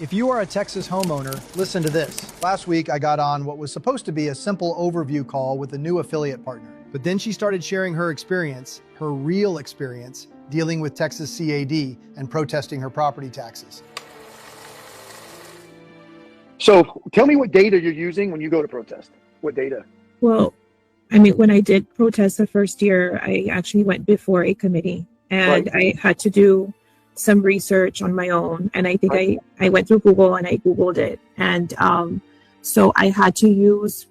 If you are a Texas homeowner, listen to this. Last week, I got on what was supposed to be a simple overview call with a new affiliate partner. But then she started sharing her experience, her real experience, dealing with Texas CAD and protesting her property taxes. So tell me what data you're using when you go to protest. What data? Well, I mean, when I did protest the first year, I actually went before a committee and I had to do some research on my own. And I think I went through Google and I Googled it. And so I had to use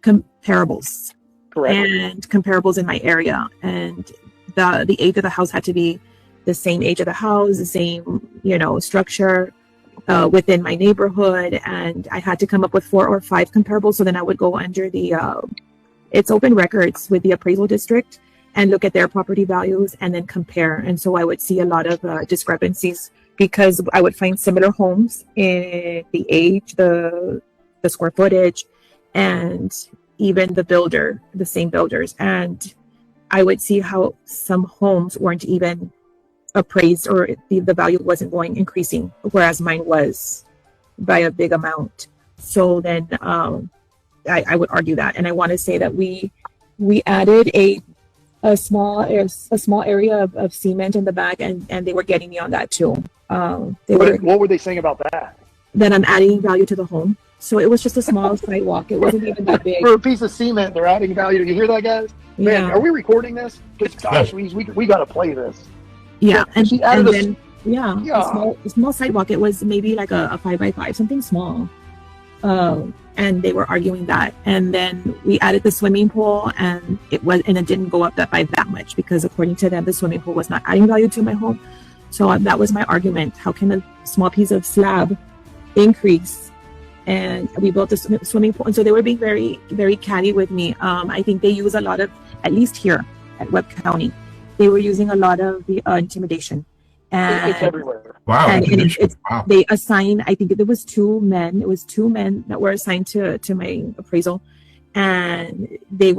comparables. Correct. And comparables in my area. And the age of the house had to be the same age of the house, the same, structure within my neighborhood. And I had to come up with 4 or 5 comparables. So then I would go under it's open records with the appraisal district and look at their property values and then compare. And so I would see a lot of discrepancies because I would find similar homes in the age, the square footage, and even the same builders. And I would see how some homes weren't even appraised or the value wasn't increasing, whereas mine was by a big amount. So then I would argue that. And I want to say that we added a small area of cement in the back, and they were getting me on that too. What were they saying about that? That I'm adding value to the home. So it was just a small sidewalk. It wasn't even that big. For a piece of cement, they're adding value. Do you hear that, guys? Man, are we recording this? Gosh, we got to play this. Yeah, a small sidewalk. It was maybe like a 5x5, something small. And they were arguing that. And then we added the swimming pool, and it didn't go up by that much because according to them, the swimming pool was not adding value to my home. So that was my argument. How can a small piece of slab increase? And we built a swimming pool. And so they were being very, very catty with me. I think they use a lot of, at least here at Webb County, they were using a lot of the intimidation. And it's everywhere. Wow. And they assigned, I think there was 2 men. It was 2 men that were assigned to my appraisal. And they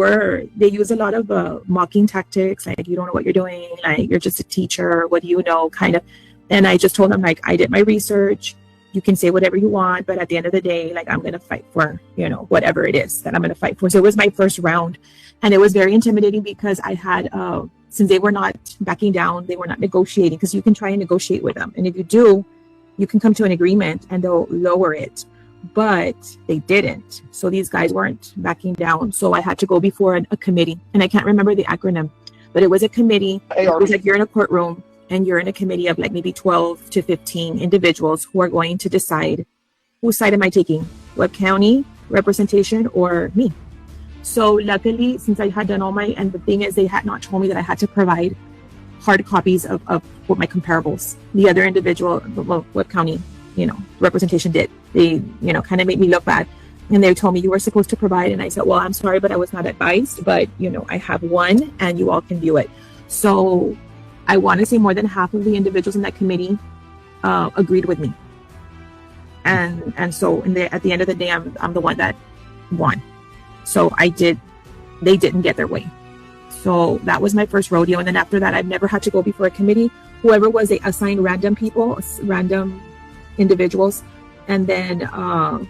use a lot of mocking tactics. Like, you don't know what you're doing. Like, you're just a teacher. What do you know? Kind of. And I just told them, like, I did my research. You can say whatever you want. But at the end of the day, like, I'm going to fight for, whatever it is that I'm going to fight for. So it was my first round. And it was very intimidating because I had, since they were not backing down, they were not negotiating, because you can try and negotiate with them. And if you do, you can come to an agreement and they'll lower it. But they didn't. So these guys weren't backing down. So I had to go before a committee. And I can't remember the acronym, but it was a committee. It was like you're in a courtroom and you're in a committee of like maybe 12 to 15 individuals who are going to decide, whose side am I taking? Webb County representation or me? So luckily, since I had done and the thing is, they had not told me that I had to provide hard copies of what my comparables. The other individual, Webb County, representation did. They, kind of made me look bad. And they told me, you were supposed to provide. And I said, well, I'm sorry, but I was not advised. But, I have one and you all can view it. So I want to say more than half of the individuals in that committee agreed with me. And so at the end of the day, I'm the one that won. So they didn't get their way. So that was my first rodeo. And then after that, I've never had to go before a committee. Whoever was, they assigned random individuals. And then I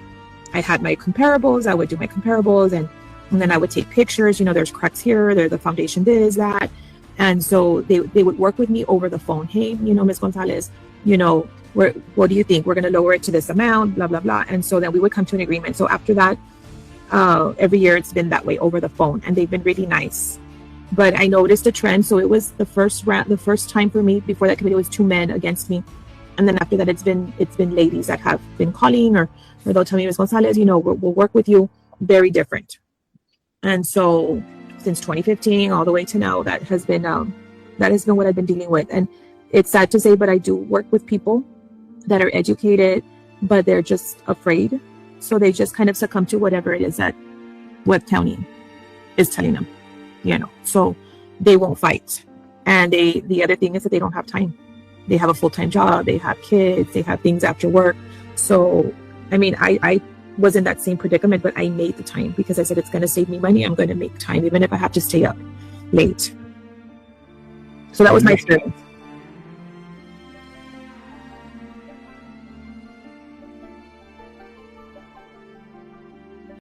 had my comparables. I would do my comparables and then I would take pictures. There's cracks here. There's the foundation, this, that. And so they would work with me over the phone. Hey, Ms. Gonzalez, what do you think? We're going to lower it to this amount, blah, blah, blah. And so then we would come to an agreement. So after that, every year it's been that way over the phone, and they've been really nice. But I noticed a trend. So it was the first time for me before that committee was 2 men against me. And then after that, it's been ladies that have been calling or they'll tell me, Ms. Gonzalez, we'll work with you. Very different. And so since 2015 all the way to now, that has been what I've been dealing with. And it's sad to say, but I do work with people that are educated, but they're just afraid. So they just kind of succumb to whatever it is that Webb County is telling them, so they won't fight. And the other thing is that they don't have time. They have a full-time job, they have kids, they have things after work. So, I mean, I was in that same predicament, but I made the time because I said, it's going to save me money. I'm going to make time, even if I have to stay up late. So that was my experience.